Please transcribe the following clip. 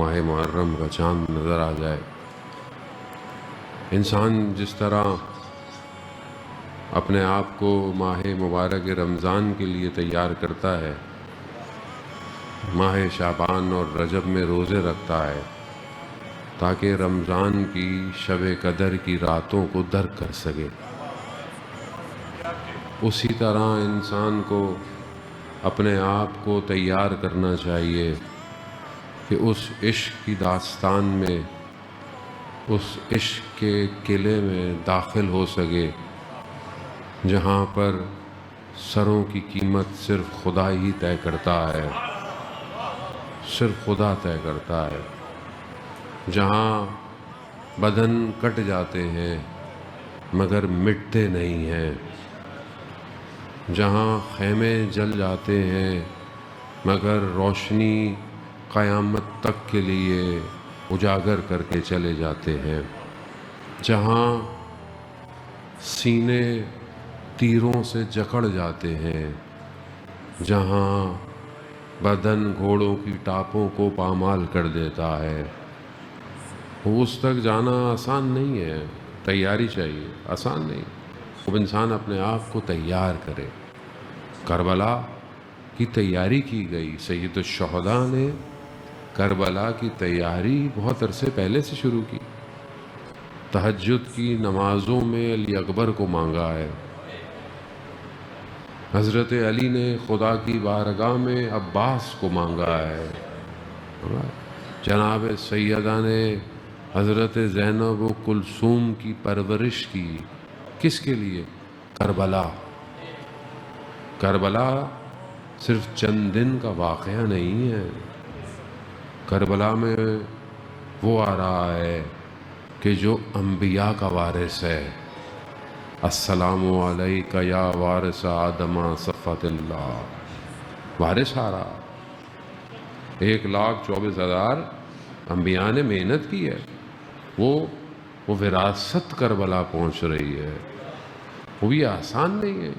ماہ محرم کا چاند نظر آ جائے. انسان جس طرح اپنے آپ کو ماہ مبارک رمضان کے لیے تیار کرتا ہے، ماہ شعبان اور رجب میں روزے رکھتا ہے تاکہ رمضان کی شب قدر کی راتوں کو درک کر سکے، اسی طرح انسان کو اپنے آپ کو تیار کرنا چاہیے کہ اس عشق کی داستان میں، اس عشق کے قلعے میں داخل ہو سکے جہاں پر سروں کی قیمت صرف خدا ہی طے کرتا ہے، صرف خدا طے کرتا ہے، جہاں بدن کٹ جاتے ہیں مگر مٹتے نہیں ہیں، جہاں خیمے جل جاتے ہیں مگر روشنی قیامت تک کے لیے اجاگر کر کے چلے جاتے ہیں، جہاں سینے تیروں سے جکڑ جاتے ہیں، جہاں بدن گھوڑوں کی ٹاپوں کو پامال کر دیتا ہے. اس تک جانا آسان نہیں ہے، تیاری چاہیے، آسان نہیں. اب انسان اپنے آپ کو تیار کرے. کربلا کی تیاری کی گئی، سید الشہداء نے کربلا کی تیاری بہت عرصے پہلے سے شروع کی. تہجد کی نمازوں میں علی اکبر کو مانگا ہے، حضرت علی نے خدا کی بارگاہ میں عباس کو مانگا ہے، جناب سیدہ نے حضرت زینب و کلثوم کی پرورش کی. کس کے لیے؟ کربلا. کربلا صرف چند دن کا واقعہ نہیں ہے. کربلا میں وہ آ رہا ہے کہ جو انبیاء کا وارث ہے. السلام علیک یا وارث آدم صفت اللہ. وارث آ رہا. 1,24,000 انبیاء نے محنت کی ہے، وہ وراثت کربلا پہنچ رہی ہے. وہ بھی آسان نہیں ہے.